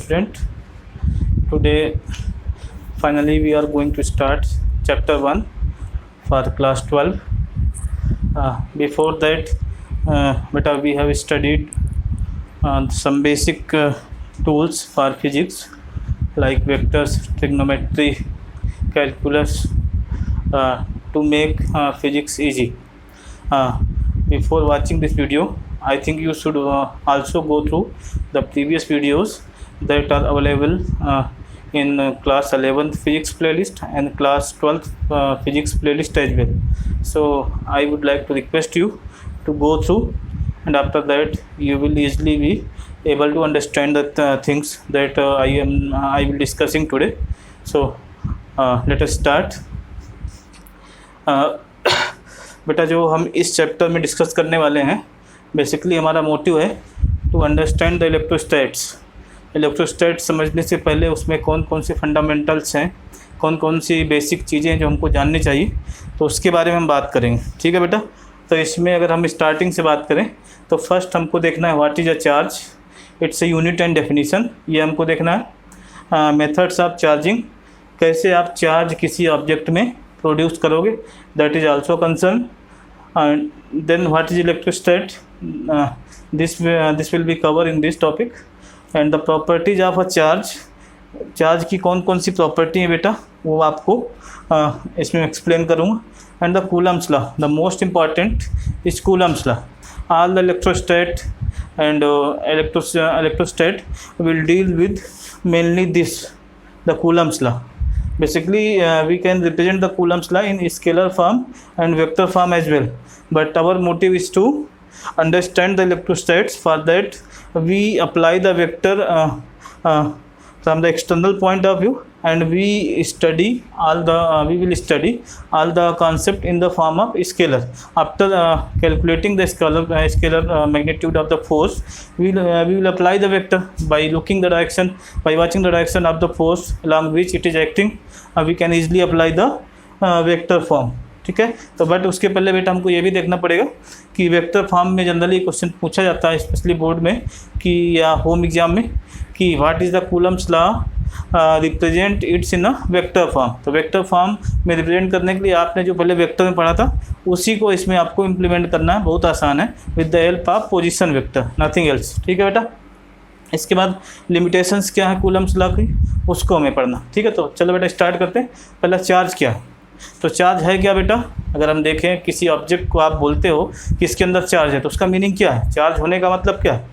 student. Today finally we are going to start chapter 1 for class 12. Before that we have studied some basic tools for physics like vectors, trigonometry, calculus to make physics easy. Before watching this video, I think you should also go through the previous videos that are available in class 11th physics playlist and class 12th physics playlist as well. So I would like to request you to go through, and after that you will easily be able to understand the things that I will discussing today. So let us start. बेटा जो हम इस chapter में discuss करने वाले हैं, basically हमारा motive है टू अंडरस्टैंड द इलेक्ट्रोस्टैट्स. इलेक्ट्रोस्टैट्स समझने से पहले उसमें कौन कौन से फंडामेंटल्स हैं, कौन कौन सी बेसिक चीज़ें हैं जो हमको जाननी चाहिए, तो उसके बारे में हम बात करेंगे. ठीक है बेटा. तो इसमें अगर हम स्टार्टिंग से बात करें तो फर्स्ट हमको देखना है what is a charge, it's a unit and definition. ये हमको देखना है. मेथड्स ऑफ चार्जिंग, कैसे आप चार्ज किसी ऑब्जेक्ट में प्रोड्यूस करोगे, that is also concern. Then what is electrostat? This will be covered in this topic. And the properties of a charge. Charge की कौन कौन सी प्रॉपर्टी है बेटा वो आपको इसमें एक्सप्लेन करूँगा. And the Coulomb's law, the most important is Coulomb's law. All the electrostat and electrostat will deal with mainly this, the Coulomb's law. Basically we can represent the Coulomb's law in scalar form and vector form as well, but our motive is to understand the electrostats. For that we apply the vector from the external point of view, and we will study all the concept in the form of scalar. After calculating the scalar magnitude of the force, we will apply the vector by looking the direction, by watching the direction of the force along which it is acting. We can easily apply the vector form. ठीक है. तो but उसके पहले बेटा हमको ये भी देखना पड़ेगा कि वेक्टर फॉर्म में जनरली क्वेश्चन पूछा जाता है, स्पेशली बोर्ड में कि या होम एग्जाम में, कि what is the Coulomb's law represent it's in a vector form. तो वेक्टर फॉर्म में रिप्रेजेंट करने के लिए आपने जो पहले वेक्टर में पढ़ा था उसी को इसमें आपको इम्प्लीमेंट करना है. बहुत आसान है, with the help of position vector, nothing else. ठीक है बेटा. इसके बाद लिमिटेशंस क्या है कूलम्स लॉ की, उसको हमें पढ़ना. ठीक है. तो चलो बेटा स्टार्ट करते हैं. पहला चार्ज क्या है. तो चार्ज है क्या बेटा, अगर हम देखें किसी ऑब्जेक्ट को आप बोलते हो कि इसके अंदर चार्ज है, तो उसका मीनिंग क्या है. चार्ज होने का मतलब क्या है,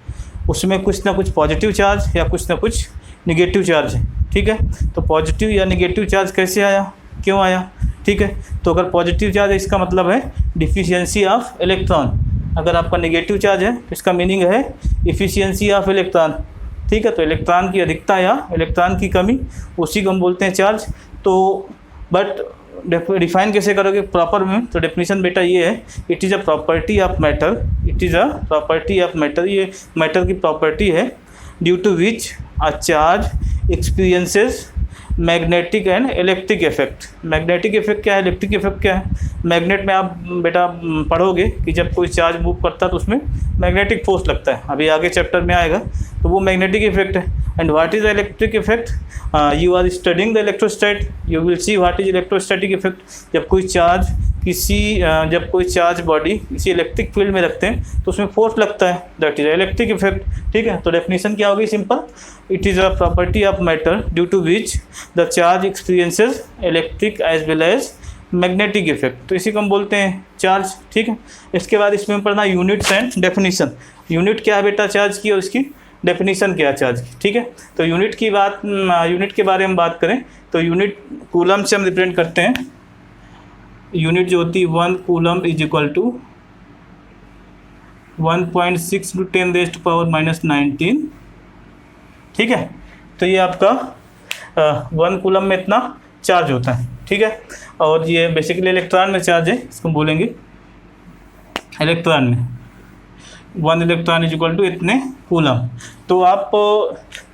उसमें कुछ ना कुछ पॉजिटिव चार्ज या कुछ ना कुछ निगेटिव चार्ज है. ठीक है. तो पॉजिटिव या निगेटिव चार्ज कैसे आया, क्यों आया. ठीक है. तो अगर पॉजिटिव चार्ज है इसका मतलब है डिफिशियंसी ऑफ इलेक्ट्रॉन. अगर आपका निगेटिव चार्ज है तो इसका मीनिंग है इफिशियंसी ऑफ इलेक्ट्रॉन. ठीक है. तो इलेक्ट्रॉन की अधिकता या इलेक्ट्रॉन की कमी, उसी को हम बोलते हैं चार्ज. तो बट डिफाइन कैसे करोगे प्रॉपर में, तो डेफिनेशन बेटा ये है, it is a property of matter. It is a property of matter, ये मैटर की प्रॉपर्टी है, due to which a charge experiences magnetic and electric effect. Magnetic effect क्या है, इलेक्ट्रिक इफेक्ट क्या है. मैग्नेट में आप बेटा पढ़ोगे कि जब कोई चार्ज मूव करता है तो उसमें मैग्नेटिक फोर्स लगता है, अभी आगे चैप्टर में आएगा. तो वो मैग्नेटिक इफेक्ट है. And what is the electric effect, you are studying the electrostat, you will see what is electrostatic effect. जब कोई चार्ज बॉडी किसी इलेक्ट्रिक फील्ड में रखते हैं तो उसमें फोर्स लगता है, दैट इज इलेक्ट्रिक इफेक्ट. ठीक है. तो डेफिनेशन क्या होगी, simple, it is a property of matter due to which the charge experiences electric as well as magnetic effect. तो इसी को हम बोलते हैं चार्ज. ठीक है. इसके बाद इसमें पढ़ना यूनिट्स एंड डेफिनेशन. यूनिट क्या है बेटा चार्ज की, और इसकी डेफिनेशन क्या है चार्ज की. ठीक है. तो यूनिट के बारे में बात करें तो यूनिट कूलम से हम रिप्रेजेंट करते हैं. यूनिट जो होती है 1 कूलम इज इक्वल टू 1.6 × 10⁻⁻19. ठीक है. तो ये आपका 1 कूलम में इतना चार्ज होता है. ठीक है. और ये बेसिकली इलेक्ट्रॉन में चार्ज है, इसको बोलेंगे इलेक्ट्रॉन में. 1 इलेक्ट्रॉन इज इक्वल टू इतने कूलम. तो आप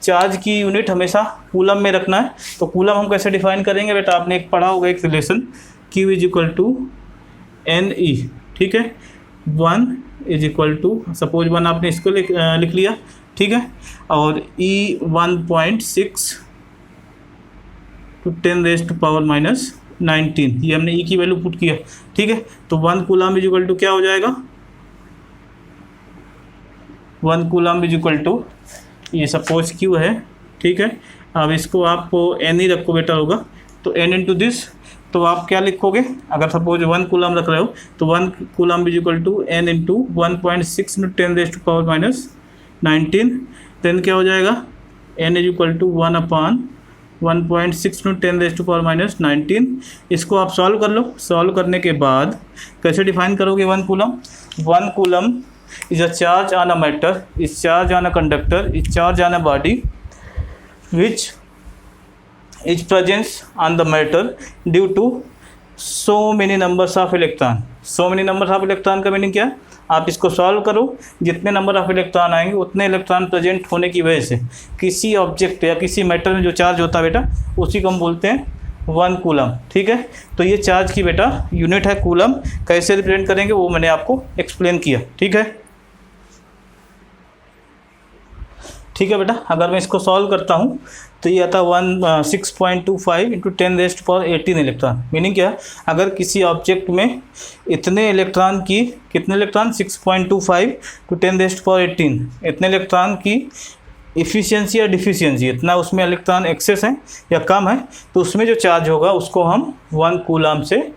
चार्ज की यूनिट हमेशा कूलम में रखना है. तो कूलम हम कैसे डिफाइन करेंगे बेटा, आपने एक पढ़ा होगा एक relation, Q is equal to NE. ठीक है. 1 इज इक्वल टू, सपोज 1 आपने इसको लिख लिया. ठीक है, और E 1.6 to 10⁻⁻19, ये हमने E की वैल्यू पुट किया, ठीक है। तो 1 कूलम इज इक्वल टू क्या हो जाएगा, 1 कूलम इज इक्वल टू, ये सपोज Q है, ठीक है। अब इसको आप N ही रखो बेटर होगा, तो N इंटू दिस, तो आप क्या लिखोगे, अगर सपोज 1 कूलम रख रहे हो तो 1 coulomb is equal to N into 1.6 × 10⁻⁻19, then क्या हो जाएगा, N इज इक्वल टू 1/1.6 × 10⁻⁻19। इसको आप सॉल्व कर लो, सॉल्व करने के बाद कैसे डिफाइन करोगे 1 coulomb, 1 coulomb is a charge on a matter, is charge on a conductor, is charge on a body which is presence on the matter due to so many numbers of electron। so many numbers of electron का meaning क्या है, आप इसको solve करो, जितने number of electron आएंगे उतने electron present होने की वजह से किसी ऑब्जेक्ट या किसी मैटर में जो चार्ज होता है बेटा, उसी को हम बोलते हैं 1 कूलम, ठीक है। तो ये चार्ज की बेटा यूनिट है कूलम, कैसे रिप्रेजेंट करेंगे वो मैंने आपको एक्सप्लेन किया, ठीक है। ठीक है बेटा, अगर मैं इसको सॉल्व करता हूँ तो ये आता 6.25 × 10⁻18 इलेक्ट्रॉन। मीनिंग क्या है, अगर किसी ऑब्जेक्ट में इतने इलेक्ट्रॉन की, कितने इलेक्ट्रॉन, 6.25 × 10⁻18 इतने इलेक्ट्रॉन की इफ़िशियंसी या डिफिशियंसी, इतना उसमें इलेक्ट्रॉन एक्सेस है या कम है, तो उसमें जो चार्ज होगा उसको हम 1 कूलम से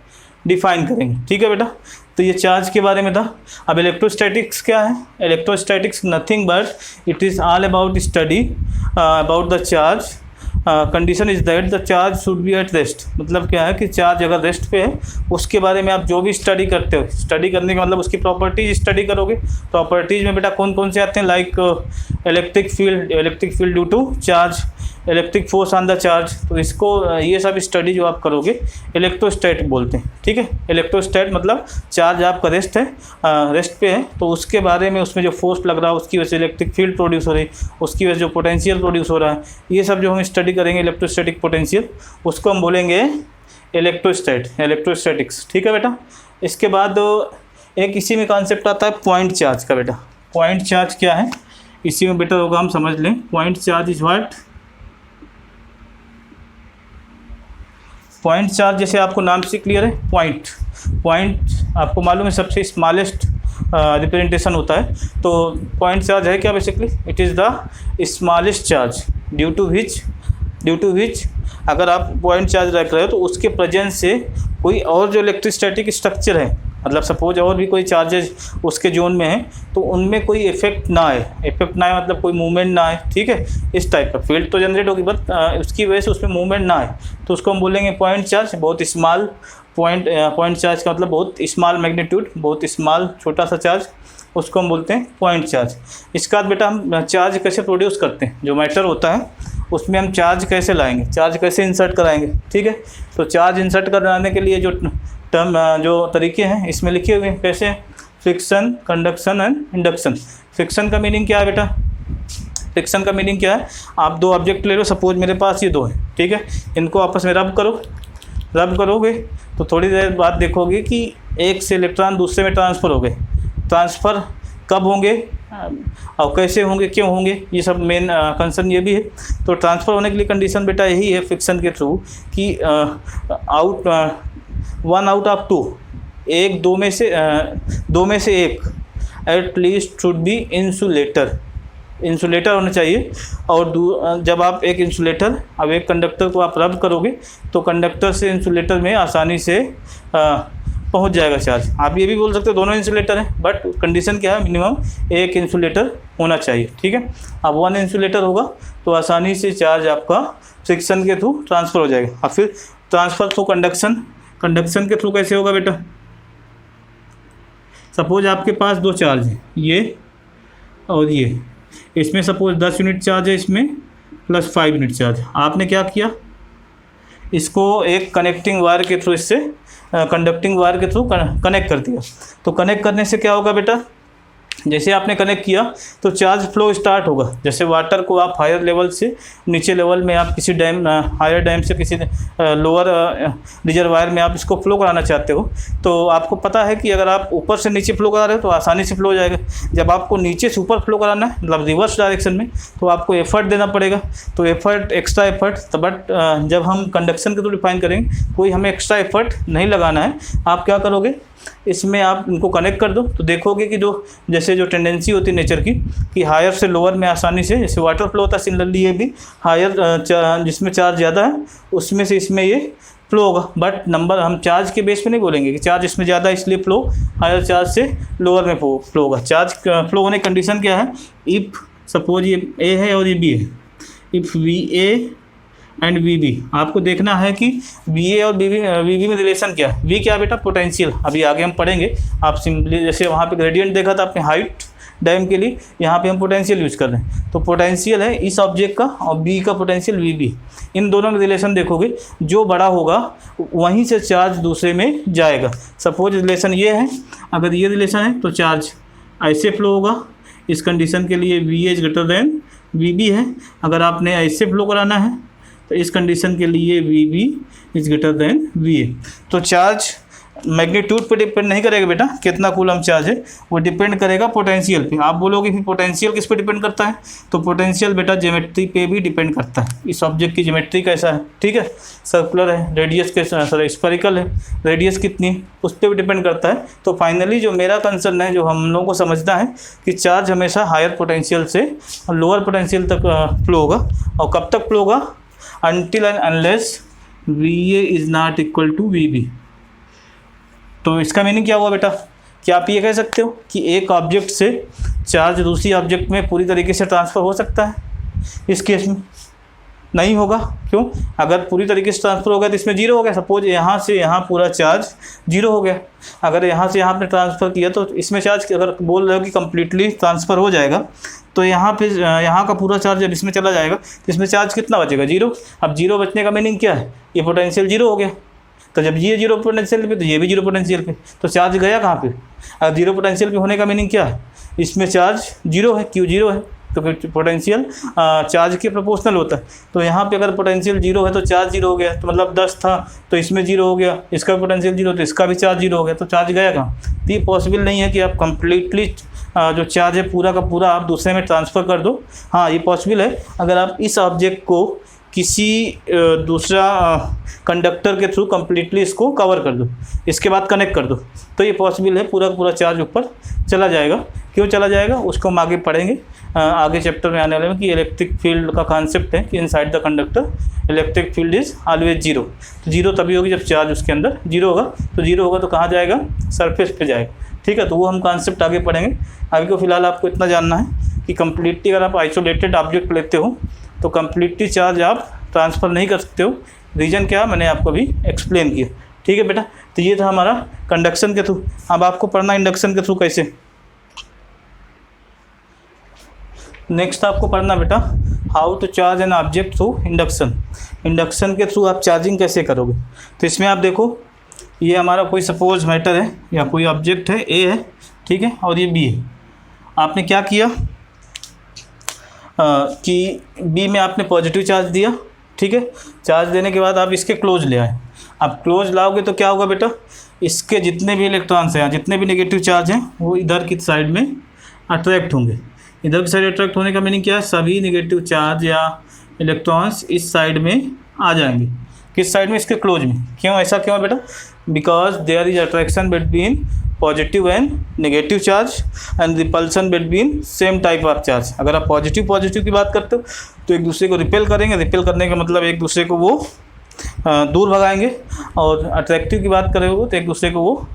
डिफाइन करेंगे, ठीक है बेटा। तो ये चार्ज के बारे में था। अब इलेक्ट्रोस्टैटिक्स क्या है, electrostatics nothing but it is all about study about the charge, condition is that the charge should be at rest. मतलब क्या है कि चार्ज अगर रेस्ट पे है, उसके बारे में आप जो भी स्टडी करते हो, स्टडी करने का मतलब उसकी प्रॉपर्टीज स्टडी करोगे। प्रॉपर्टीज में बेटा कौन कौन से आते हैं, like electric field due to charge, electric force on the charge. तो इसको ये सब स्टडी जो आप करोगे इलेक्ट्रोस्टैट बोलते हैं, ठीक है। इलेक्ट्रोस्टैट मतलब चार्ज आपका रेस्ट है, रेस्ट पे है, तो उसके बारे में उसमें जो फोर्स लग रहा है उसकी वजह से इलेक्ट्रिक फील्ड प्रोड्यूस हो रही है, उसकी वजह से जो पोटेंशियल प्रोड्यूस हो रहा है, ये सब जो हम स्टडी करेंगे इलेक्ट्रोस्टैटिक पोटेंशियल, उसको हम बोलेंगे इलेक्ट्रोस्टैटिक्स, ठीक है बेटा। इसके बाद एक इसी में कॉन्सेप्ट आता है पॉइंट चार्ज का बेटा। पॉइंट चार्ज क्या है, इसी में बेटर होगा हम समझ लें। Point charge is what, point charge जैसे आपको नाम से क्लियर है, पॉइंट आपको मालूम है सबसे स्मॉलेस्ट रिप्रेजेंटेशन होता है। तो पॉइंट चार्ज है क्या, basically it is the smallest charge due to which अगर आप पॉइंट चार्ज रख रहे हो तो उसके प्रेजेंस से कोई और जो इलेक्ट्रोस्टैटिक स्ट्रक्चर है, मतलब सपोज और भी कोई चार्जेस उसके जोन में है, तो उनमें कोई इफेक्ट ना आए, मतलब कोई मूवमेंट ना आए, ठीक है। इस टाइप का फील्ड तो जनरेट होगी बट उसकी वजह से उसमें मूवमेंट ना आए, तो उसको हम बोलेंगे पॉइंट चार्ज। बहुत स्मॉल पॉइंट चार्ज का मतलब बहुत स्मॉल मैग्नीट्यूड, बहुत स्मॉल छोटा सा चार्ज, उसको हम बोलते हैं पॉइंट चार्ज। इसके बाद बेटा हम चार्ज कैसे प्रोड्यूस करते हैं, जो मैटर होता है उसमें हम चार्ज कैसे लाएंगे, चार्ज कैसे इंसर्ट कराएंगे, ठीक है। तो चार्ज इंसर्ट कराने के लिए जो टर्म, जो तरीके हैं इसमें लिखे हुए हैं, कैसे, friction, conduction and induction. Friction का मीनिंग क्या है बेटा, फ्रिक्शन का मीनिंग क्या है, आप दो ऑब्जेक्ट ले लो, सपोज मेरे पास ये दो हैं, ठीक है, इनको आपस में रब करोगे तो थोड़ी देर बाद देखोगे कि एक से इलेक्ट्रॉन दूसरे में ट्रांसफ़र हो गए। ट्रांसफ़र कब होंगे और कैसे होंगे, क्यों होंगे, ये सब मेन कंसर्न ये भी है। तो ट्रांसफ़र होने के लिए कंडीशन बेटा यही है फ्रिक्शन के थ्रू कि 1 आउट ऑफ 2, एक दो में से एक at least should be insulator होना चाहिए। और जब आप एक इंसुलेटर, अब एक कंडक्टर को आप रब करोगे तो कंडक्टर से इंसुलेटर में आसानी से पहुंच जाएगा चार्ज। आप ये भी बोल सकते हो दोनों इंसुलेटर हैं, बट कंडीशन क्या है, मिनिमम एक इंसुलेटर होना चाहिए, ठीक है। अब 1 इंसुलेटर होगा तो आसानी से चार्ज आपका फ्रिक्शन के थ्रू ट्रांसफ़र हो जाएगा। और फिर ट्रांसफ़र थ्रू कंडक्शन के थ्रू कैसे होगा बेटा, सपोज आपके पास दो चार्ज हैं, ये और ये, इसमें सपोज 10 यूनिट चार्ज है, इसमें प्लस 5 यूनिट चार्ज। आपने क्या किया, इसको एक कनेक्टिंग वायर के थ्रू, इससे कंडक्टिंग वायर के थ्रू कनेक्ट कर दिया। तो कनेक्ट करने से क्या होगा बेटा, जैसे आपने कनेक्ट किया तो चार्ज फ्लो स्टार्ट होगा। जैसे वाटर को आप हायर लेवल से नीचे लेवल में आप किसी डैम हायर डैम से किसी लोअर रिजर्वायर में आप इसको फ्लो कराना चाहते हो, तो आपको पता है कि अगर आप ऊपर से नीचे फ्लो करा रहे हो तो आसानी से फ्लो हो जाएगा। जब आपको नीचे से ऊपर फ्लो कराना है, मतलब रिवर्स डायरेक्शन में, तो आपको एफर्ट देना पड़ेगा। तो एफर्ट, एक्स्ट्रा एफर्ट, तो बट जब हम कंडक्शन के थ्रू डिफाइन करेंगे, कोई हमें एक्स्ट्रा एफर्ट नहीं लगाना है। आप क्या करोगे, इसमें आप इनको कनेक्ट कर दो तो देखोगे कि जैसे जो टेंडेंसी होती है नेचर की कि हायर से लोअर में आसानी से, जैसे वाटर फ्लो होता है सिमिलरली ये भी हायर जिसमें चार्ज ज़्यादा है उसमें से इसमें ये फ्लो होगा। बट नंबर हम चार्ज के बेस पे नहीं बोलेंगे कि चार्ज इसमें ज़्यादा इसलिए फ्लो हायर चार्ज से लोअर में फ्लो होगा। चार्ज फ्लो होने की कंडीशन क्या है, इफ़ सपोज ये ए है और ये बी है, if V A and V B, आपको देखना है कि वी ए और वी बी में रिलेशन क्या है। वी क्या बेटा, पोटेंशियल, अभी आगे हम पढ़ेंगे। आप सिंपली जैसे वहाँ पे ग्रेडियंट देखा था आपने हाइट डैम के लिए, यहाँ पे हम पोटेंशियल यूज़ कर रहे हैं। तो पोटेंशियल है इस ऑब्जेक्ट का और बी का पोटेंशियल वी बी, इन दोनों में रिलेशन देखोगे, जो बड़ा होगा वहीं से चार्ज दूसरे में जाएगा। सपोज रिलेशन ये है, अगर ये रिलेशन है तो चार्ज ऐसे फ्लो होगा। इस कंडीशन के लिए V A is greater than V B है। अगर आपने ऐसे फ्लो कराना है तो इस कंडीशन के लिए V B is greater than V A. तो चार्ज मैग्नीट्यूड पे डिपेंड नहीं करेगा बेटा, कितना कूलम चार्ज है, वो डिपेंड करेगा पोटेंशियल पे। आप बोलोगे फिर पोटेंशियल किस पे डिपेंड करता है, तो पोटेंशियल बेटा ज्योमेट्री पे भी डिपेंड करता है। इस ऑब्जेक्ट की ज्योमेट्री कैसा है, ठीक है, सर्कुलर है, रेडियस कैसा है, सॉरी स्फेरिकल है, रेडियस कितनी है, उस पर भी डिपेंड करता है। तो फाइनली जो मेरा कंसर्न है, जो हम लोगों को समझना है कि चार्ज हमेशा हायर पोटेंशियल से लोअर पोटेंशियल तक फ्लो होगा। और कब तक फ्लो होगा, until and unless VA is not equal to VB। तो इसका मीनिंग क्या हुआ बेटा, कि आप ये कह सकते हो कि एक ऑब्जेक्ट से चार्ज दूसरी ऑब्जेक्ट में पूरी तरीके से ट्रांसफ़र हो सकता है। इस केस में नहीं होगा, क्यों, अगर पूरी तरीके से ट्रांसफ़र हो गया तो इसमें जीरो हो गया। सपोज यहाँ से यहाँ पूरा चार्ज जीरो हो गया, अगर यहाँ से यहाँ आपने ट्रांसफ़र किया तो इसमें चार्ज, अगर बोल रहे हो कि कम्प्लीटली ट्रांसफ़र हो जाएगा, तो यहाँ पे यहाँ का पूरा चार्ज जब इसमें चला जाएगा तो इसमें चार्ज कितना बचेगा, जीरो। अब जीरो बचने का मीनिंग क्या है, ये पोटेंशियल जीरो हो गया। तो जब ये जीरो पोटेंशियल पे तो ये भी जीरो पोटेंशियल पे, तो चार्ज गया कहाँ पे। अगर जीरो पोटेंशियल पे होने का मीनिंग क्या है, इसमें चार्ज जीरो है, क्यों जीरो है, तो पोटेंशियल चार्ज के प्रोपोर्शनल होता है। तो यहाँ पे अगर पोटेंशियल जीरो है तो चार्ज जीरो हो गया, तो मतलब 10 था तो इसमें जीरो हो गया, इसका पोटेंशियल जीरो तो इसका भी चार्ज जीरो हो गया, तो चार्ज गया कहाँ। तो ये पॉसिबल नहीं है कि आप कम्प्लीटली जो चार्ज है पूरा का पूरा आप दूसरे में ट्रांसफ़र कर दो। हाँ, ये पॉसिबल है अगर आप इस ऑब्जेक्ट को किसी दूसरा कंडक्टर के थ्रू कम्प्लीटली इसको कवर कर दो, इसके बाद कनेक्ट कर दो, तो ये पॉसिबल है, पूरा का पूरा चार्ज ऊपर चला जाएगा। क्यों चला जाएगा, उसको हम आगे पढ़ेंगे आगे चैप्टर में आने वाले में, कि इलेक्ट्रिक फील्ड का कॉन्सेप्ट है कि inside the conductor electric field is always zero. तो जीरो तभी होगी जब चार्ज उसके अंदर जीरो होगा। तो जीरो होगा तो कहाँ जाएगा, सरफेस पे जाएगा, ठीक है। तो वो हम कॉन्सेप्ट आगे पढ़ेंगे। अभी को फिलहाल आपको इतना जानना है कि कम्प्लीटली अगर आप आइसोलेटेड ऑब्जेक्ट लेते हो तो कम्प्लीटली चार्ज आप ट्रांसफ़र नहीं कर सकते हो। रीज़न क्या मैंने आपको अभी एक्सप्लेन किया, ठीक है बेटा। तो ये था हमारा कंडक्शन के थ्रू। अब आपको पढ़ना इंडक्शन के थ्रू कैसे। नेक्स्ट आपको पढ़ना बेटा how to charge an object through induction. Induction के थ्रू आप चार्जिंग कैसे करोगे। तो इसमें आप देखो, ये हमारा कोई सपोज मैटर है या कोई ऑब्जेक्ट है, ए है, ठीक है, और ये बी है। आपने क्या किया कि बी में आपने पॉजिटिव चार्ज दिया, ठीक है। चार्ज देने के बाद आप इसके क्लोज ले आए। अब क्लोज लाओगे तो क्या होगा बेटा, इसके जितने भी इलेक्ट्रॉन्स हैं, जितने भी नेगेटिव चार्ज हैं, वो इधर की साइड में अट्रैक्ट होंगे। इधर की साइड अट्रैक्ट होने का मीनिंग क्या है, सभी नेगेटिव चार्ज या इलेक्ट्रॉन्स इस साइड में आ जाएंगे। किस साइड में, इसके क्लोज में। क्यों, ऐसा क्यों बेटा, because there is attraction between positive and negative charge and repulsion between same type of charge. अगर आप पॉजिटिव की बात करते हो तो एक दूसरे को रिपेल करेंगे। रिपेल करने का मतलब एक दूसरे को वो दूर भगाएंगे, और अट्रैक्टिव की बात करेंगे तो एक दूसरे को वो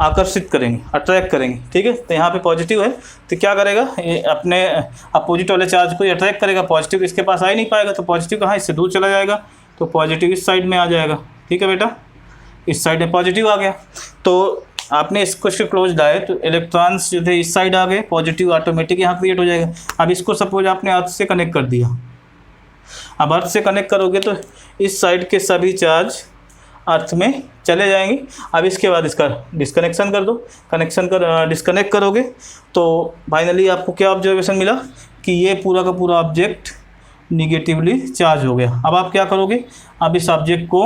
आकर्षित करेंगे, अट्रैक्ट करेंगे, ठीक है। तो यहाँ पे पॉजिटिव है तो क्या करेगा, ये अपने अपोजिट वाले चार्ज को अट्रैक्ट करेगा। पॉजिटिव इसके पास आ ही नहीं पाएगा, तो पॉजिटिव कहाँ, इससे दूर चला जाएगा, तो पॉजिटिव इस साइड में आ जाएगा, ठीक है बेटा। इस साइड में पॉजिटिव आ गया, तो आपने इसको क्लोज लाए तो इलेक्ट्रॉन्स जो थे इस साइड आ गए, पॉजिटिव ऑटोमेटिक यहाँ क्रिएट हो जाएगा। अब इसको सपोज आपने अर्थ से कनेक्ट कर दिया। अब अर्थ से कनेक्ट करोगे तो इस साइड के सभी चार्ज अर्थ में चले जाएंगे। अब इसके बाद इसका डिस्कनेक्शन कर दो, डिस्कनेक्ट करोगे तो फाइनली आपको क्या ऑब्जर्वेशन मिला कि ये पूरा का पूरा ऑब्जेक्ट निगेटिवली चार्ज हो गया। अब आप क्या करोगे, अब इस ऑब्जेक्ट को,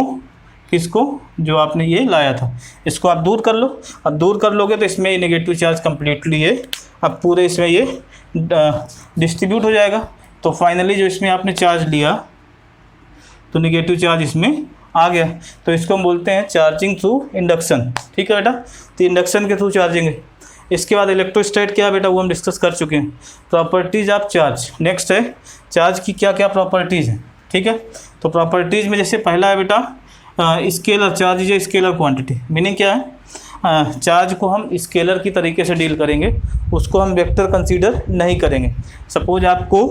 किसको, जो आपने ये लाया था, इसको आप दूर कर लो। अब दूर कर लोगे तो इसमें ये नेगेटिव चार्ज कम्प्लीटली है अब पूरे इसमें ये डिस्ट्रीब्यूट हो जाएगा। तो फाइनली जो इसमें आपने चार्ज लिया तो नेगेटिव चार्ज इसमें आ गया। तो इसको हम बोलते हैं चार्जिंग थ्रू इंडक्शन। ठीक है बेटा, तो इंडक्शन के थ्रू चार्जिंग है। इसके बाद इलेक्ट्रोस्टैट क्या है बेटा, वो हम डिस्कस कर चुके हैं। प्रॉपर्टीज़ ऑफ चार्ज, नेक्स्ट है चार्ज की क्या क्या प्रॉपर्टीज़ हैं। ठीक है, तो प्रॉपर्टीज़ में जैसे पहला है बेटा scalar charge is a scalar quantity. Meaning क्या है, चार्ज को हम स्केलर की तरीके से डील करेंगे, उसको हम वेक्टर कंसीडर नहीं करेंगे। सपोज आपको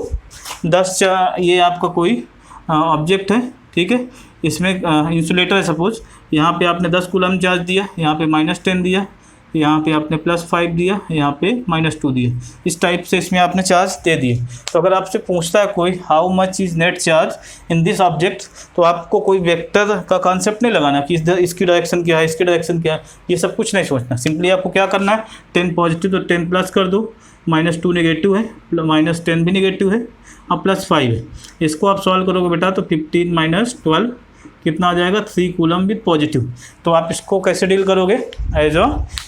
10 ये आपका कोई ऑब्जेक्ट है, ठीक है, इसमें इंसुलेटर है सपोज, यहाँ पे आपने 10 कूलम चार्ज दिया, यहाँ पे -10 दिया, यहाँ पे आपने +5 दिया, यहाँ पे -2 दिया, इस टाइप से इसमें आपने चार्ज दे दिए। तो अगर आपसे पूछता है कोई how much is net charge in this object, तो आपको कोई वेक्टर का कॉन्सेप्ट नहीं लगाना कि इसकी डायरेक्शन क्या है, इसकी डायरेक्शन क्या है, ये सब कुछ नहीं सोचना। सिंपली आपको क्या करना है, 10 पॉजिटिव तो 10 प्लस कर दो, -2 नेगेटिव है, -10 भी नेगेटिव है, और +5 है। इसको आप सॉल्व करोगे बेटा तो 15 - 12 कितना आ जाएगा, 3 कूलम विद पॉजिटिव। तो आप इसको कैसे डील करोगे, एज अ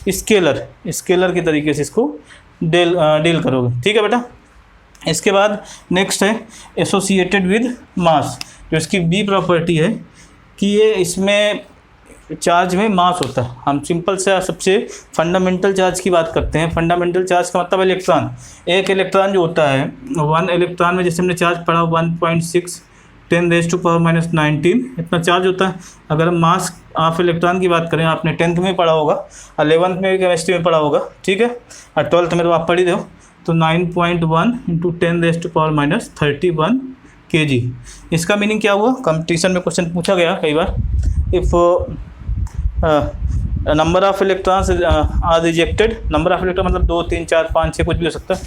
स्केलर की तरीके से इसको डील करोगे। ठीक है बेटा। इसके बाद नेक्स्ट है एसोसिएटेड विद मास, जो इसकी बी प्रॉपर्टी है कि ये इसमें चार्ज में मास होता है। हम सिंपल से सबसे फंडामेंटल चार्ज की बात करते हैं। फंडामेंटल चार्ज का मतलब इलेक्ट्रॉन, एक इलेक्ट्रॉन जो होता है, 1 इलेक्ट्रॉन में जैसे हमने चार्ज पढ़ा 1.6 10⁻⁹ इतना चार्ज होता है। अगर मास ऑफ इलेक्ट्रॉन की बात करें, आपने 10th में पढ़ा होगा, 11th में भी केमिस्ट्री में पढ़ा होगा, ठीक है, और 12th में तो आप पढ़ ही हो, तो 9.1 × 10⁻31 kg। इसका मीनिंग क्या हुआ, कंपटीशन में क्वेश्चन पूछा गया कई बार, if number of electrons are rejected, number of electron मतलब 2 3 4 5 6 कुछ भी हो सकता है,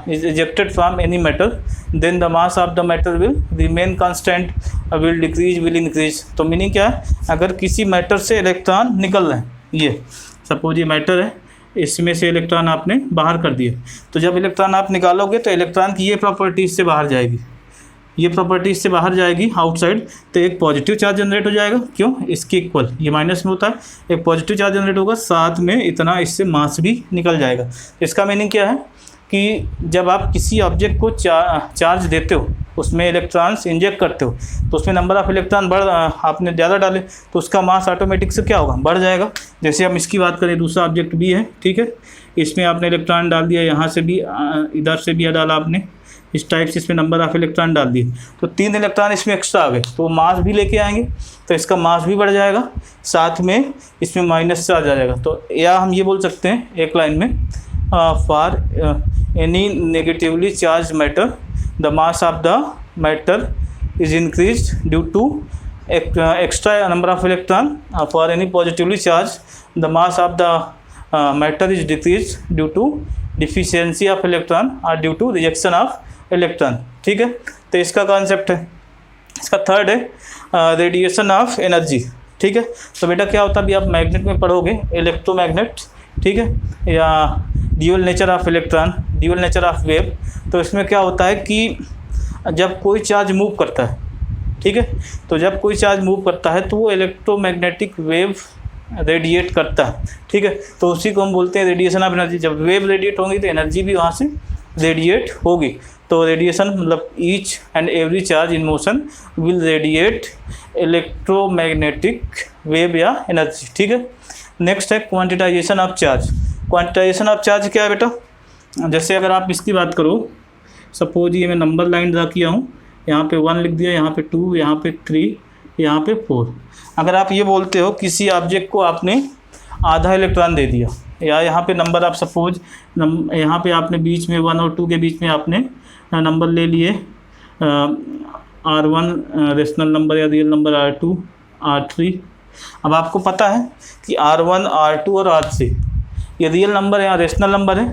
is rejected from any metal, then the mass of the metal will remain constant, will decrease, will increase. तो मीनिंग क्या है, अगर किसी मैटर से इलेक्ट्रॉन निकल रहे हैं, ये सपोज ये मैटर है, इसमें से इलेक्ट्रॉन आपने बाहर कर दिए, तो जब इलेक्ट्रॉन आप निकालोगे तो इलेक्ट्रॉन की ये प्रॉपर्टीज से बाहर जाएगी, ये प्रॉपर्टी इससे बाहर जाएगी आउटसाइड, तो एक पॉजिटिव चार्ज जनरेट हो जाएगा। क्यों, इसके इक्वल, ये माइनस में होता है, एक पॉजिटिव चार्ज जनरेट होगा, साथ में इतना इससे मास भी निकल जाएगा। इसका मीनिंग क्या है कि जब आप किसी ऑब्जेक्ट को चार्ज देते हो, उसमें इलेक्ट्रॉन्स इंजेक्ट करते हो, तो उसमें नंबर ऑफ इलेक्ट्रॉन आपने ज़्यादा डाले तो उसका मास ऑटोमेटिक से क्या होगा, बढ़ जाएगा। जैसे हम इसकी बात करें, दूसरा ऑब्जेक्ट भी है, ठीक है, इसमें आपने इलेक्ट्रॉन डाल दिया, यहाँ से भी इधर से भी डाला आपने, इस टाइप से इसमें नंबर ऑफ इलेक्ट्रॉन डाल दिए, तो 3 इलेक्ट्रॉन इसमें एक्स्ट्रा आ गए, तो मास भी लेके आएंगे, तो इसका मास भी बढ़ जाएगा, साथ में इसमें माइनस चार्ज आ जाएगा। तो या हम ये बोल सकते हैं एक लाइन में, for any negatively charge matter the mass of the matter is increase due to extra number of electron, for any positively charge the mass of the matter is decrease due to deficiency of electron और due to rejection of electron. ठीक है, तो इसका concept है। इसका third है radiation of energy. ठीक है, तो बेटा क्या होता है, अभी आप मैग्नेट में पढ़ोगे, इलेक्ट्रोमैग्नेट, ठीक है, या dual nature of electron, dual nature of wave. तो इसमें क्या होता है कि जब कोई चार्ज मूव करता है, ठीक है, तो जब कोई चार्ज मूव करता है तो वो इलेक्ट्रोमैग्नेटिक वेव रेडिएट करता है। ठीक है, तो उसी को हम बोलते हैं रेडिएशन ऑफ एनर्जी। जब वेव रेडिएट होंगी तो एनर्जी भी वहाँ से रेडिएट होगी। तो रेडिएशन मतलब each and every charge in motion will radiate electromagnetic wave या एनर्जी। ठीक है, नेक्स्ट है क्वांटिटाइजेशन ऑफ चार्ज। क्वांटिटाइजेशन ऑफ चार्ज क्या है बेटा, जैसे अगर आप इसकी बात करो, सपोज ये मैं नंबर लाइन ड्रा किया हूँ, यहाँ पे 1 लिख दिया, यहाँ पे 2, यहाँ पे 3, यहाँ पे 4। अगर आप ये बोलते हो किसी ऑब्जेक्ट को आपने आधा इलेक्ट्रॉन दे दिया, या यहाँ पे नंबर आप सपोज यहाँ पे आपने बीच में 1 और 2 के बीच में आपने नंबर ले लिए R1 रेशनल नंबर या रियल नंबर, R2 R3। अब आपको पता है कि R1 R2 और R3 ये रियल नंबर है या रेशनल नंबर है।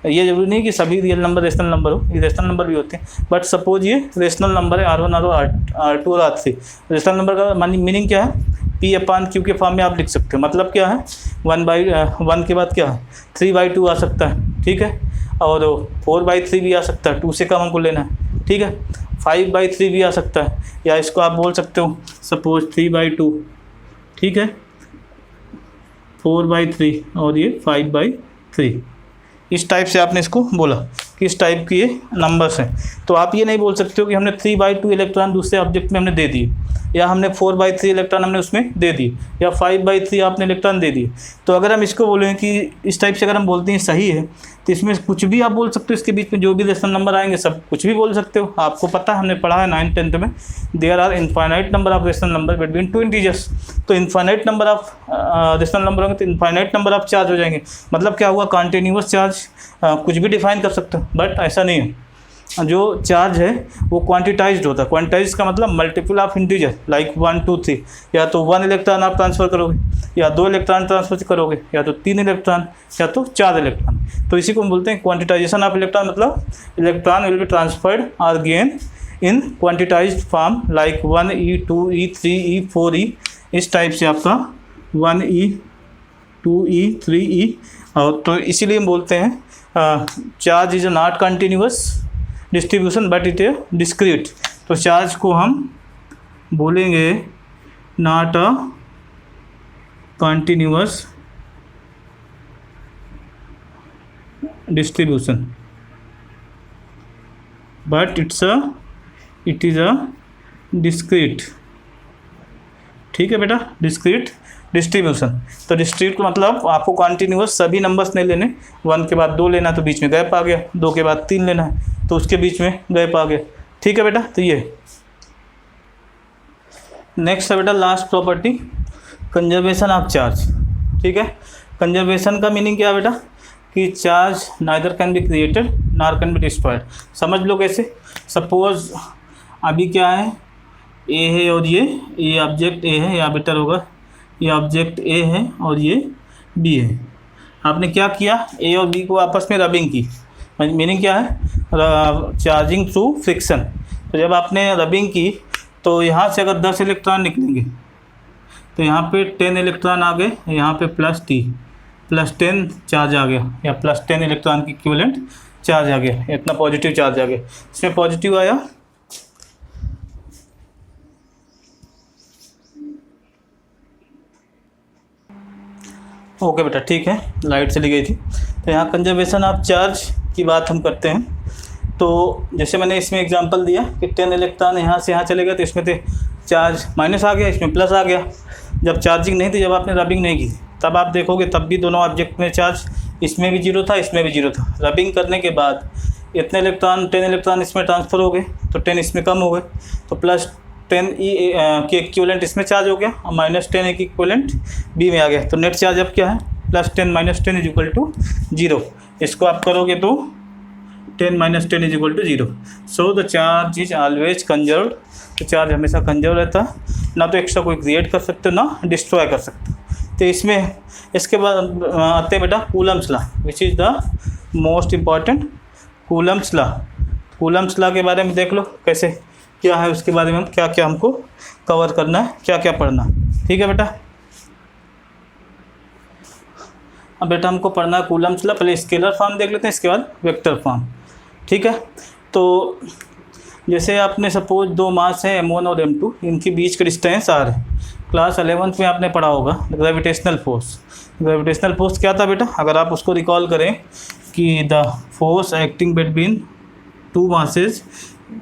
ये जरूरी नहीं कि सभी रियल नंबर रेशनल नंबर हो, ये रेशनल नंबर भी होते हैं, बट सपोज ये रेशनल नंबर है R1 और R2 और R3। रेशनल नंबर का मीनिंग क्या है P/Q के फॉर्म में आप लिख सकते हो। मतलब क्या है, 1/1 के बाद क्या है 3/2 आ सकता है, ठीक है, और 4/3 भी आ सकता है, 2 से कम हमको लेना है, ठीक है, 5/3 भी आ सकता है, या इसको आप बोल सकते हो सपोज 3/2, ठीक है, 4/3 और ये 5/3। इस टाइप से आपने इसको बोला कि इस टाइप की ये नंबर्स हैं। तो आप ये नहीं बोल सकते हो कि हमने 3/2 इलेक्ट्रॉन दूसरे ऑब्जेक्ट में हमने दे दिए, या हमने 4/3 इलेक्ट्रॉन हमने उसमें दे दिए, या 5/3 आपने इलेक्ट्रॉन दे दिए। तो अगर हम इसको बोलें कि इस टाइप से अगर हम बोलते हैं सही है, तो इसमें कुछ भी आप बोल सकते हो, इसके बीच में जो भी रेशनल नंबर आएंगे सब कुछ भी बोल सकते हो। आपको पता है, हमने पढ़ा है 9th 10th में, there are infinite number of rational number between 2 integers. तो infinite number of rational number होंगे तो इनफाइनाइट नंबर ऑफ चार्ज हो जाएंगे। मतलब क्या हुआ, कॉन्टिन्यूअस चार्ज कुछ भी डिफाइन कर सकते हो, बट ऐसा नहीं है। जो चार्ज है वो क्वांटिटाइज्ड होता है। क्वांटिटाइज का मतलब मल्टीपल ऑफ इंटीजर, लाइक 1 2 3, या तो 1 इलेक्ट्रॉन आप ट्रांसफ़र करोगे, या 2 इलेक्ट्रॉन ट्रांसफ़र करोगे, या तो 3 इलेक्ट्रॉन, या तो 4 इलेक्ट्रॉन। तो इसी को हम बोलते हैं क्वांटिटाइजेशन ऑफ इलेक्ट्रॉन। मतलब इलेक्ट्रॉन विल बी ट्रांसफर्ड और gain in quantized form, like 1e 2e 3e 4e। इस टाइप से आपका 1e 2e 3e। और तो इसीलिए हम बोलते हैं charge is not continuous distribution but it A discrete. तो चार्ज को हम बोलेंगे not a continuous distribution but it is a discrete. ठीक है बेटा, डिस्क्रीट डिस्ट्रीब्यूशन। तो डिस्क्रीट का मतलब आपको कंटिन्यूअस सभी नंबर्स नहीं लेने, 1 के बाद 2 लेना तो बीच में गैप आ गया, 2 के बाद 3 लेना है तो उसके बीच में गैप आ गया। ठीक है बेटा, तो ये नेक्स्ट है बेटा last property, conservation of charge. ठीक है, कंजर्वेशन का मीनिंग क्या है बेटा, कि charge neither can be created nor can be destroyed. समझ लो कैसे। सपोज अभी क्या है, ए है और ये ऑब्जेक्ट ए है, या बेटर होगा ये ऑब्जेक्ट ए है और ये बी है। आपने क्या किया, ए और बी को आपस में रबिंग की। मीनिंग क्या है, चार्जिंग थ्रू फ्रिक्शन। तो जब आपने रबिंग की तो यहाँ से अगर 10 इलेक्ट्रॉन निकलेंगे तो यहाँ पे 10 इलेक्ट्रॉन आ गए, यहाँ पे +10 चार्ज आ गया, या +10 इलेक्ट्रॉन की इक्विवेलेंट चार्ज आ गया, इतना पॉजिटिव चार्ज आ गया। इसमें पॉजिटिव आया, ओके बेटा, ठीक है, लाइट चली गई थी। तो यहाँ कंजर्वेशन ऑफ चार्ज की बात हम करते हैं। तो जैसे मैंने इसमें एग्जांपल दिया कि 10 इलेक्ट्रॉन यहाँ से यहाँ चले गए तो इसमें थे चार्ज माइनस आ गया, इसमें प्लस आ गया। जब चार्जिंग नहीं थी, जब आपने रबिंग नहीं की तब आप देखोगे तब भी दोनों ऑब्जेक्ट में चार्ज, इसमें भी 0 था, इसमें भी 0 था। रबिंग करने के बाद इतने इलेक्ट्रॉन 10 इलेक्ट्रॉन इसमें ट्रांसफ़र हो गए तो 10 इसमें कम हो गए, तो +10 के इक्विवेलेंट इसमें चार्ज हो गया और -10 एक इक्विवेलेंट बी में आ गया। तो नेट चार्ज अब क्या है, +10 - 10 = 0। इसको आप करोगे तो 10 - 10 = 0। So the charge is always conserved. तो चार्ज हमेशा कंजर्व रहता है, ना तो एक्स्ट्रा कोई क्रिएट कर सकते हो ना डिस्ट्रॉय कर सकते हो। तो इसमें इसके बाद आते हैं बेटा Coulomb's law, which is the most important, Coulomb's law. Coulomb's law के बारे में देख लो कैसे क्या है, उसके बारे में हम क्या क्या हमको कवर करना है, क्या क्या पढ़ना। ठीक है बेटा, अब बेटा हमको पढ़ना है कूलम्स लॉ। पहले स्केलर फॉर्म देख लेते हैं, इसके बाद वेक्टर फॉर्म। ठीक है, तो जैसे आपने सपोज 2 मास हैं M1 और M2, इनके बीच का डिस्टेंस R है। क्लास 11th में आपने पढ़ा होगा ग्रेविटेशनल फोर्स। ग्रेविटेशनल फोर्स क्या था बेटा, अगर आप उसको रिकॉल करें कि the force acting between 2 masses,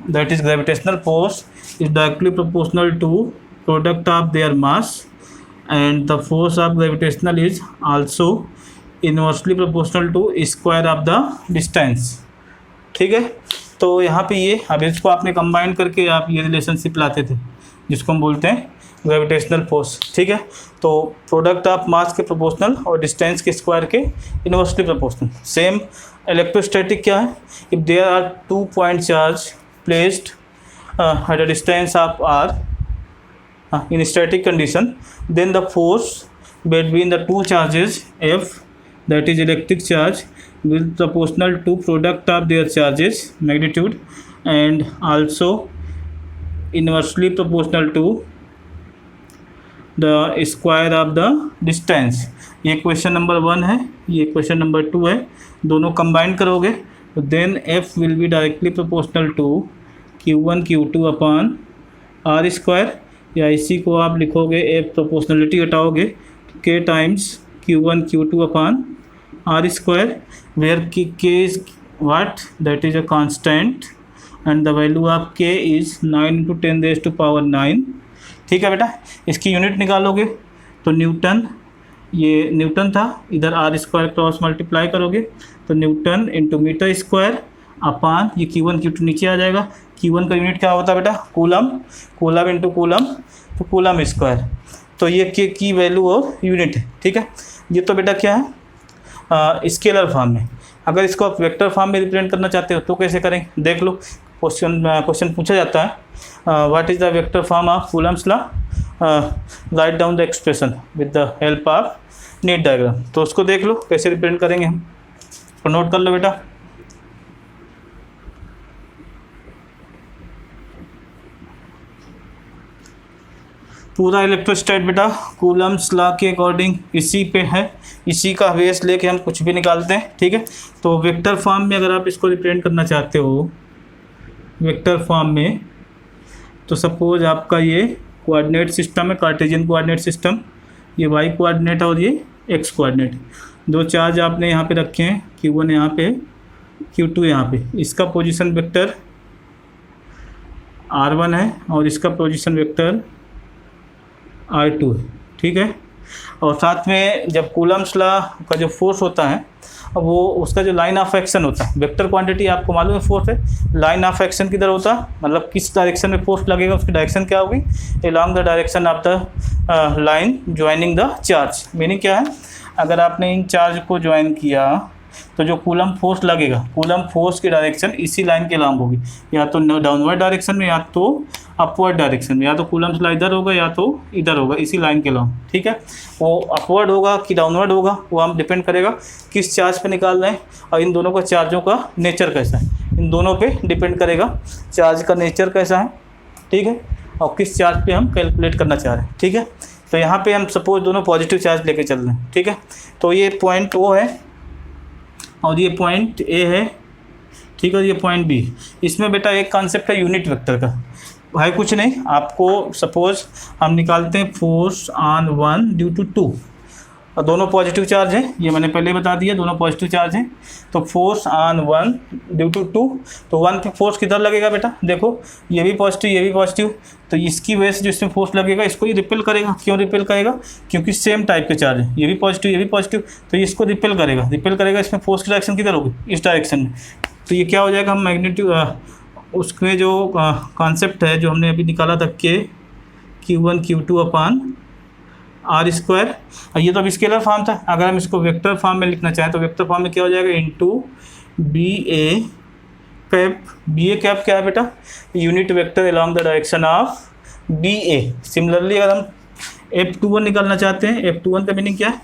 that is gravitational force, is directly proportional to product of their mass, and the force of gravitational is also inversely proportional to square of the distance. ठीक है, तो यहाँ पे ये अब इसको आपने combine करके आप ये रिलेशनशिप लाते थे जिसको हम बोलते हैं ग्रेविटेशनल फोर्स। ठीक है, तो प्रोडक्ट ऑफ मास के प्रोपोर्शनल और डिस्टेंस के स्क्वायर के इनवर्सली प्रोपोर्शनल। सेम इलेक्ट्रोस्टैटिक क्या है, if there are 2 point charge placed at a distance of r in static condition, then the force between the 2 charges F, that is electric charge, will proportional to product of their charges magnitude and also inversely proportional to the square of the distance. ये question number 1 है, ये question number 2 है, दोनों combine करोगे तो then F will be directly proportional to Q1 Q2 upon are square, या इसी को आप लिखोगे एफ प्रोपोर्शनलिटी हटाओगे K times Q1 Q2 upon are square, where K is what, that is a constant and the value of K is 9 into 10 raised to power 9। ठीक है बेटा, इसकी यूनिट निकालोगे तो न्यूटन, ये न्यूटन था, इधर आर स्क्वायर क्रॉस मल्टीप्लाई करोगे तो newton into metre square upon ये Q1 Q2 नीचे आ जाएगा। Q1 का यूनिट क्या होता है बेटा, कूलम, कूलम इंटू कूलम तो कूलम स्क्वायर, तो ये K की वैल्यू और यूनिट है। ठीक है, ये तो बेटा क्या है, स्केलर फॉर्म में। अगर इसको आप वेक्टर फॉर्म में रिप्रेजेंट करना चाहते हो तो कैसे करें, देख लो। क्वेश्चन पूछा जाता है what is the vector form of Coulomb's law, write down the expression with the help of NEET diagram. तो उसको देख लो कैसे रिप्रेजेंट करेंगे हम, तो नोट कर लो बेटा। पूरा इलेक्ट्रोस्टैट बेटा कूलम्स लॉ के अकॉर्डिंग इसी पे है, इसी का बेस लेके हम कुछ भी निकालते हैं। ठीक है, तो वेक्टर फॉर्म में अगर आप इसको रिप्रेजेंट करना चाहते हो वेक्टर फॉर्म में, तो सपोज आपका ये कोऑर्डिनेट सिस्टम है, कार्टेशियन कोऑर्डिनेट सिस्टम, ये वाई कोऑर्डिनेट और ये एक्स कोऑर्डिनेट, दो चार्ज आपने यहाँ पे रखे हैं, Q1 यहाँ पे, Q2 यहाँ पे, इसका पोजीशन वेक्टर R1 है और इसका पोजीशन वेक्टर R2 है। ठीक है, और साथ में जब कूलम्स लॉ का जो फोर्स होता है वो उसका जो लाइन ऑफ एक्शन होता है, वेक्टर क्वांटिटी आपको मालूम है फोर्स है, लाइन ऑफ एक्शन किधर होता है, मतलब किस डायरेक्शन में फोर्स लगेगा उसकी डायरेक्शन क्या होगी, along the direction of the line joining the charge. Meaning क्या है, अगर आपने इन चार्ज को ज्वाइन किया तो जो कूलम फोर्स लगेगा, कूलम फोर्स की डायरेक्शन इसी लाइन के अलॉन्ग होगी, या तो डाउनवर्ड डायरेक्शन में या तो अपवर्ड डायरेक्शन में, या तो कूलम्स लॉ इधर होगा या तो इधर होगा, इसी लाइन के अलॉन्ग। ठीक है, वो अपवर्ड होगा कि डाउनवर्ड होगा वो हम डिपेंड करेगा किस चार्ज पे निकाल रहे हैं, और इन दोनों का चार्जों का नेचर कैसा है, इन दोनों पे डिपेंड करेगा चार्ज का नेचर कैसा है। ठीक है, और किस चार्ज पे हम कैलकुलेट करना चाह रहे हैं। ठीक है, तो यहाँ पे हम सपोज दोनों पॉजिटिव चार्ज लेके चल रहे हैं। ठीक है, तो ये पॉइंट O है और ये पॉइंट A है। ठीक है, ये पॉइंट B। इसमें बेटा एक कॉन्सेप्ट है यूनिट वेक्टर का, भाई कुछ नहीं, आपको सपोज हम निकालते हैं फोर्स ऑन 1 ड्यू टू 2, और दोनों पॉजिटिव चार्ज हैं, ये मैंने पहले बता दिया, दोनों पॉजिटिव चार्ज हैं। तो फोर्स ऑन 1 ड्यू टू 2, तो 1 पे फोर्स किधर लगेगा बेटा, देखो ये भी पॉजिटिव ये भी पॉजिटिव, तो इसकी वजह से जो इसमें फोर्स लगेगा इसको ये रिपेल करेगा। क्यों रिपेल करेगा, क्योंकि सेम टाइप के चार्ज है, ये भी पॉजिटिव ये भी पॉजिटिव, तो ये इसको रिपेल करेगा। इसमें फोर्स की डायरेक्शन किधर होगी, इस डायरेक्शन में, तो ये क्या हो जाएगा, हम मैग्नीट्यूड उसमें जो कॉन्सेप्ट है जो हमने अभी निकाला था Q1 Q2 upon are square, ये तो अब स्केलर फॉर्म था। अगर हम इसको वेक्टर फॉर्म में लिखना चाहें तो वेक्टर फॉर्म में क्या हो जाएगा, into BA cap. BA cap क्या है बेटा, unit vector along the direction of BA। Similarly अगर हम F21 निकालना चाहते हैं, F21 का मीनिंग क्या है,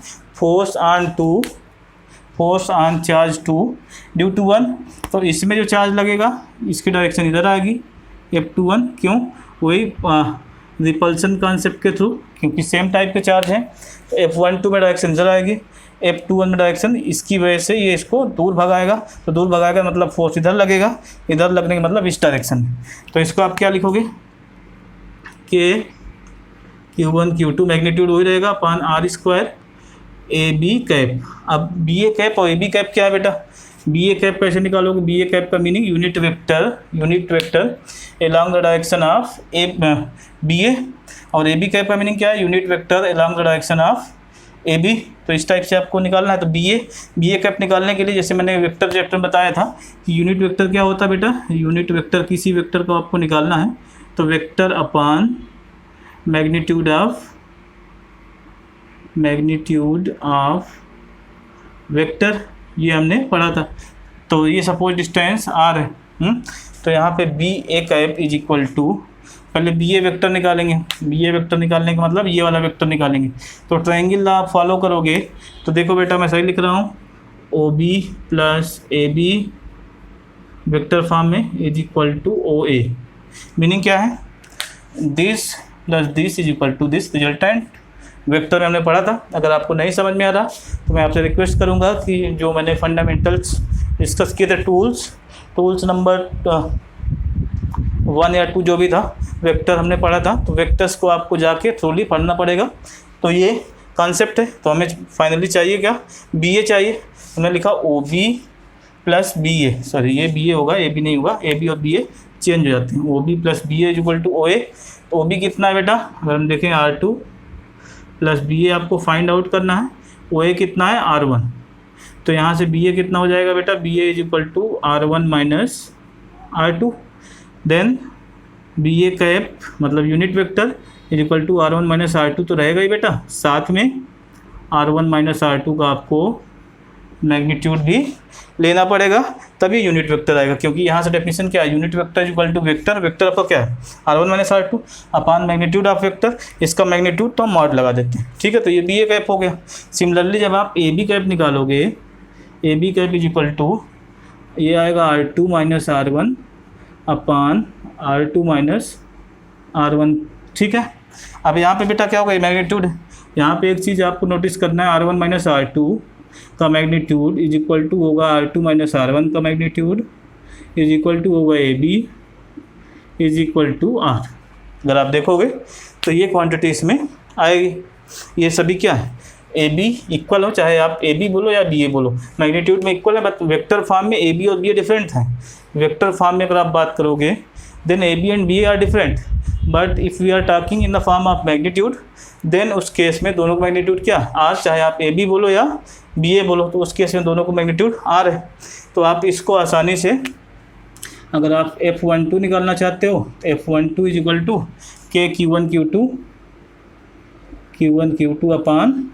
force on charge 2 due to 1, तो इसमें जो चार्ज लगेगा इसकी डायरेक्शन इधर आएगी F21, क्यों, वही रिपल्सन कॉन्सेप्ट के थ्रू, क्योंकि सेम टाइप के चार्ज हैं। तो F12 में डायरेक्शन इधर आएगी, F21 में डायरेक्शन इसकी वजह से ये इसको दूर भगाएगा, तो दूर भगाएगा मतलब फोर्स इधर लगेगा, इधर लगने का मतलब इस डायरेक्शन में। तो इसको आप क्या लिखोगे, Q1 Q2 मैग्नीट्यूड वही रहेगा upon are square AB cap. अब BA कैप और AB कैप क्या है बेटा, BA कैप कैसे निकालोगे, BA कैप का meaning unit vector along the direction of BA, और AB कैप का मीनिंग क्या है, unit vector along the direction of AB। तो इस टाइप से आपको निकालना है। तो BA कैप निकालने के लिए जैसे मैंने वेक्टर चैप्टर में बताया था कि यूनिट वेक्टर क्या होता है बेटा, यूनिट वेक्टर किसी वेक्टर को आपको निकालना है तो vector upon magnitude of vector, ये हमने पढ़ा था। तो ये सपोज डिस्टेंस R है, तो यहाँ पे BA cap is equal to, पहले BA वेक्टर निकालेंगे, BA वेक्टर निकालने का मतलब ये वाला वेक्टर निकालेंगे। तो ट्रायंगल लॉ आप फॉलो करोगे तो देखो बेटा मैं सही लिख रहा हूँ, OB plus AB vector form में is equal to OA। Meaning क्या है, this plus this is equal to this resultant, vector में हमने पढ़ा था। अगर आपको नहीं समझ में आ रहा तो मैं आपसे रिक्वेस्ट करूँगा कि जो मैंने फंडामेंटल्स डिस्कस किए थे, टूल्स नंबर 1 या 2 जो भी था, वेक्टर हमने पढ़ा था, तो वेक्टर्स को आपको जाके थ्रूली पढ़ना पड़ेगा। तो ये कॉन्सेप्ट है। तो हमें फाइनली चाहिए क्या, बी ए चाहिए। हमने लिखा ओ बी प्लस बी ए, सॉरी ये बी ए होगा, ए बी नहीं होगा, ए बी और बी ए चेंज हो जाते हैं। ओ बी प्लस बी ए इक्वल टू ओ ए। तो ओ बी कितना है बेटा, अगर हम देखें R2 प्लस बी ए आपको फाइंड आउट करना है, ओ ए कितना है R1। तो यहाँ से बी ए कितना हो जाएगा बेटा, B A is equal to R1 minus R2। Then B A cap मतलब unit vector is equal to R1 minus R2 तो रहेगा ही बेटा, साथ में R1 माइनस R2 का आपको मैग्नीट्यूड भी लेना पड़ेगा, तभी यूनिट वेक्टर आएगा। क्योंकि यहाँ से डेफिनेशन क्या है, unit vector is equal to vector, vector आपका क्या है R1 minus R2 upon magnitude of vector, इसका मैग्नीट्यूड तो हम मॉड लगा देते हैं, ठीक है। तो ये बी ए कैप हो गया। सिमिलरली जब आप ए बी कैप निकालोगे, A B cap is equal to ये आएगा R2 minus R1 upon R2 minus R1, ठीक है। अब यहाँ पे बेटा क्या होगा, ये मैग्नीट्यूड है। यहाँ पे एक चीज़ आपको नोटिस करना है, R1 माइनस R2 का मैग्नीट्यूड इज इक्वल टू होगा R2 माइनस R1 का मैग्नीट्यूड इज इक्वल टू होगा A B is equal to R। अगर आप देखोगे तो ये क्वांटिटी इसमें आएगी। ये सभी क्या है, ए बी इक्वल हो, चाहे आप ए बी बोलो या बी ए बोलो, मैग्नीट्यूड में इक्वल है, बट वेक्टर फॉर्म में ए बी और बी ए डिफरेंट हैं। वेक्टर फॉर्म में अगर आप बात करोगे then A B and B A are different, but if we are talking in the form of magnitude then उस केस में दोनों का मैग्नीट्यूड क्या आर, चाहे आप ए बी बोलो या बी ए बोलो, तो उस केस में दोनों को मैग्नीट्यूड आर है। तो आप इसको आसानी से, अगर आप F12 निकालना चाहते हो तो F12 is equal to K Q1 Q2 upon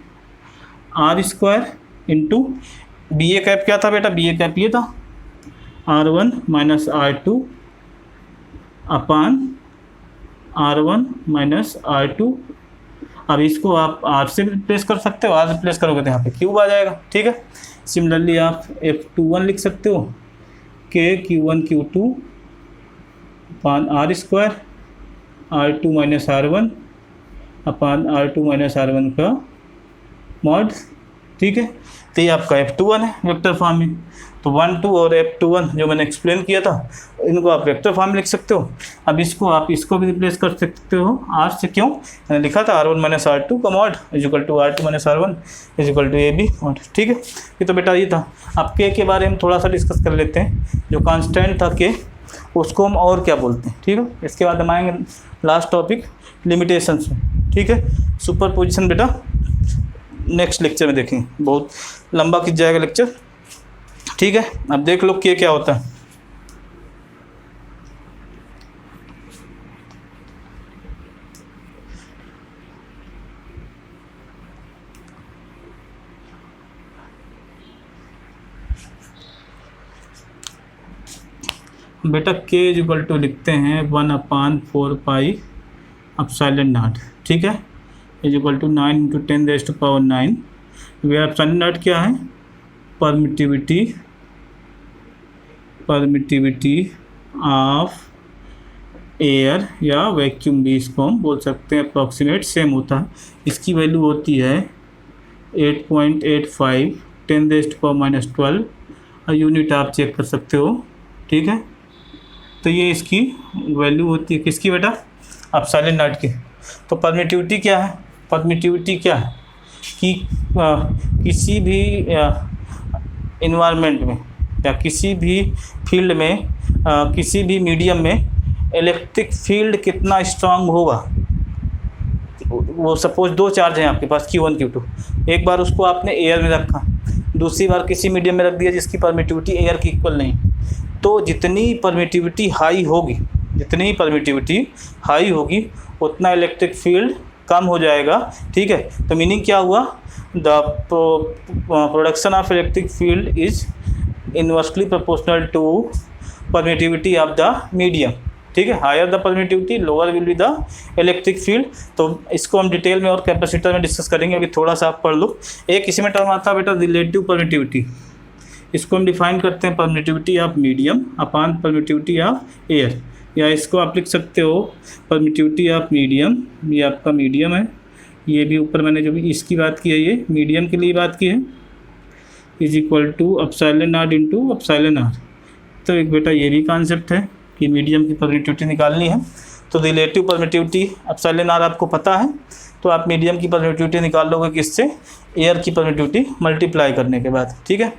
R square into B A cap क्या था बेटा, बी ए कैप ये था R1 माइनस R2 अपान R1 माइनस R2। अब इसको आप R से रिप्लेस कर सकते हो, R से रिप्लेस करोगे तो यहाँ पे क्यूब आ जाएगा, ठीक है। सिमिलरली आप F21 लिख सकते हो के Q1 Q2 upon R square R2 minus R1 upon R2 minus R1 का मॉड, ठीक है। तो ये आपका F21 है वेक्टर फॉर्म में। तो 1 2 और F21 जो मैंने एक्सप्लेन किया था, इनको आप वेक्टर फॉर्म में लिख सकते हो। अब इसको आप इसको भी रिप्लेस कर सकते हो R से, क्यों, मैंने लिखा था R1 माइनस R2 का mod is equal to R2 minus R1 is equal to A B mod, ठीक है। ये तो बेटा ये था। अब के बारे में थोड़ा सा डिस्कस कर लेते हैं। जो कांस्टेंट था के, उसको हम और क्या बोलते हैं, ठीक है। इसके बाद हम आएंगे लास्ट टॉपिक लिमिटेशंस में, ठीक है। सुपर पोजिशन बेटा नेक्स्ट लेक्चर में देखेंगे, बहुत लंबा खिंच जाएगा लेक्चर, ठीक है। अब देख लो क्या होता है। बेटा के इज इक्वल टू लिखते हैं 1/4 पाई एप्सिलॉन नॉट, ठीक है, is equal to 9 into 10 raised to power 9। वे एप्सिलॉन नॉट क्या है, परमिटिविटी ऑफ एयर या वैक्यूम भी इसको हम बोल सकते हैं, अप्रॉक्सीमेट सेम होता है। इसकी वैल्यू होती है 8.85 10 रेज़्ड टू पावर -12 और यूनिट आप चेक कर सकते हो, ठीक है। तो ये इसकी वैल्यू होती है किसकी बेटा, एप्सिलॉन नॉट की। तो परमिटिविटी क्या है, परमिटिविटी क्या है कि किसी भी इन्वायरमेंट में या किसी भी फील्ड में किसी भी मीडियम में इलेक्ट्रिक फील्ड कितना स्ट्रांग होगा। वो सपोज दो चार्ज हैं आपके पास Q1 Q2, एक बार उसको आपने एयर में रखा, दूसरी बार किसी मीडियम में रख दिया जिसकी परमिटिविटी एयर की इक्वल नहीं, तो जितनी परमिटिविटी हाई होगी उतना इलेक्ट्रिक फील्ड कम हो जाएगा, ठीक है। तो मीनिंग क्या हुआ, the production of electric field is inversely proportional to permittivity of the medium, ठीक है। Higher the permittivity lower will be the electric field. तो इसको हम डिटेल में और कैपेसिटर में डिस्कस करेंगे, अभी थोड़ा सा आप पढ़ लो। एक इसी में टर्म आता है बेटा रिलेटिव परमिटिविटी, इसको हम डिफाइन करते हैं permittivity of medium upon permittivity of air, या इसको आप लिख सकते हो परमिटिविटी ऑफ मीडियम, ये आपका मीडियम है, ये भी ऊपर मैंने जो भी इसकी बात की है ये मीडियम के लिए बात की है, is equal to epsilon R into epsilon R. तो एक बेटा ये भी कॉन्सेप्ट है कि मीडियम की परमिटिविटी निकालनी है, तो रिलेटिव परमिटिविटी एप्सिलॉन आर आपको पता है, तो आप मीडियम की परमिटिविटी निकाल लोगे किससे, एयर की परमिटिविटी मल्टीप्लाई करने के बाद। ठीक है,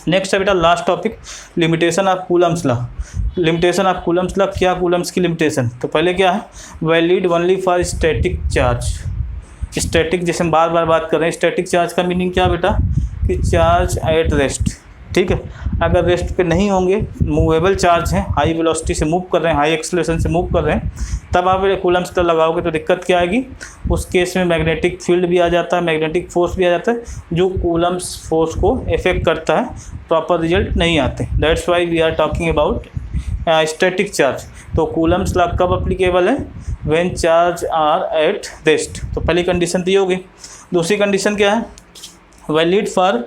नेक्स्ट है बेटा last topic, limitation of Coulomb's law. Limitation of Coulomb's law, क्या कूलम्स की लिमिटेशन, तो पहले क्या है, valid only for static charge. Static जैसे हम बार बार बात कर रहे हैं, स्टैटिक चार्ज का मीनिंग क्या बेटा, कि चार्ज एट रेस्ट। ठीक है, अगर रेस्ट पे नहीं होंगे, मूवेबल चार्ज हैं, हाई वेलोसिटी से मूव कर रहे हैं, हाई एक्सेलरेशन से मूव कर रहे हैं, तब आप कूलम्स लॉ लगाओगे तो दिक्कत क्या आएगी, उस केस में मैग्नेटिक फील्ड भी आ जाता है, मैग्नेटिक फोर्स भी आ जाता है, जो कूलम्स फोर्स को इफेक्ट करता है, प्रॉपर रिजल्ट नहीं आते। That's why we are talking about static charge. तो कूलम्स लॉ कब अप्लीकेबल है, when charge are at rest. तो पहली कंडीशन तो ये होगी। दूसरी कंडीशन क्या है, valid for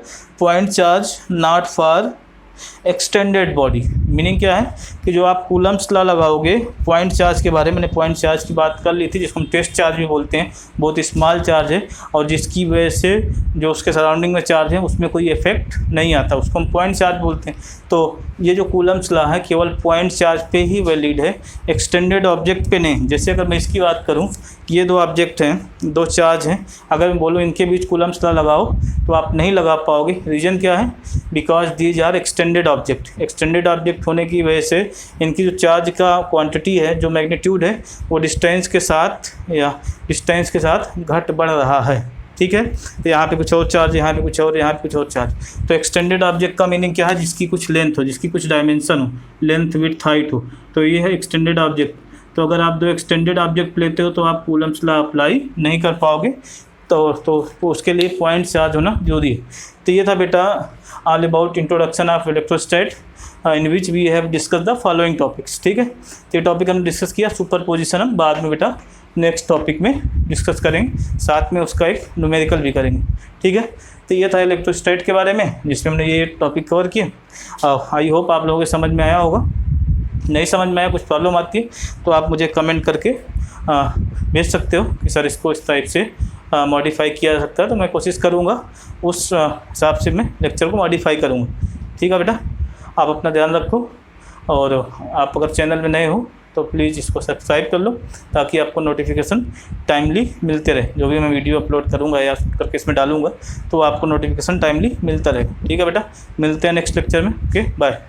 point charge not for extended body. Meaning क्या है कि जो आप कूलम्स लॉ लगाओगे पॉइंट चार्ज के बारे में, मैंने पॉइंट चार्ज की बात कर ली थी, जिसको हम टेस्ट चार्ज भी बोलते हैं, बहुत स्मॉल चार्ज है और जिसकी वजह से जो उसके सराउंडिंग में चार्ज है उसमें कोई इफेक्ट नहीं आता, उसको हम पॉइंट चार्ज बोलते हैं। तो ये जो कूलम्स लॉ है केवल पॉइंट चार्ज पे ही वैलिड है, एक्सटेंडेड ऑब्जेक्ट पे नहीं। जैसे अगर मैं इसकी बात करूँ, ये दो ऑब्जेक्ट हैं, दो चार्ज हैं, अगर मैं बोलूँ इनके बीच कूलम्स लॉ लगाओ तो आप नहीं लगा पाओगे। रीज़न क्या है, because these are extended object. Extended object होने की वजह से इनकी जो चार्ज का क्वांटिटी है, जो मैग्नीट्यूड है, वो डिस्टेंस के साथ घट बढ़ रहा है। ठीक है, तो यहाँ पे कुछ और चार्ज, यहाँ पे कुछ और, यहाँ पे कुछ और चार्ज। तो एक्सटेंडेड ऑब्जेक्ट का मीनिंग क्या है, जिसकी कुछ लेंथ हो, जिसकी कुछ डायमेंशन हो, लेंथ विड्थ हाइट हो, तो ये है एक्सटेंडेड ऑब्जेक्ट। तो अगर आप दो एक्सटेंडेड ऑब्जेक्ट लेते हो तो आप कूलम्स लॉ अप्लाई नहीं कर पाओगे, तो उसके लिए पॉइंट चार्ज होना जरूरी है। तो ये था बेटा all about introduction of electrostat in which we have discuss the following topics. ठीक है, तो ये टॉपिक हमने डिस्कस किया। सुपर पोजिशन हम बाद में बेटा नेक्स्ट टॉपिक में डिस्कस करेंगे, साथ में उसका एक न्यूमेरिकल भी करेंगे। ठीक है, तो ये था इलेक्ट्रोस्टैट के बारे में, जिसमें हमने ये टॉपिक कवर किया। आई होप आप लोगों के समझ में आया होगा। नहीं समझ में आया, कुछ प्रॉब्लम आती है तो आप मुझे कमेंट करके भेज सकते हो कि सर इसको इस टाइप से मॉडिफाई किया जा सकता है, तो मैं कोशिश करूँगा उस हिसाब से मैं लेक्चर को मॉडिफाई करूँगा। ठीक है बेटा, आप अपना ध्यान रखो, और आप अगर चैनल में नए हो तो प्लीज़ इसको सब्सक्राइब कर लो, ताकि आपको नोटिफिकेशन टाइमली मिलते रहे। जो भी मैं वीडियो अपलोड करूँगा या शूट करके इसमें डालूँगा तो आपको नोटिफिकेशन टाइमली मिलता रहेगा। ठीक है बेटा, मिलते हैं नेक्स्ट लेक्चर में। Okay, bye.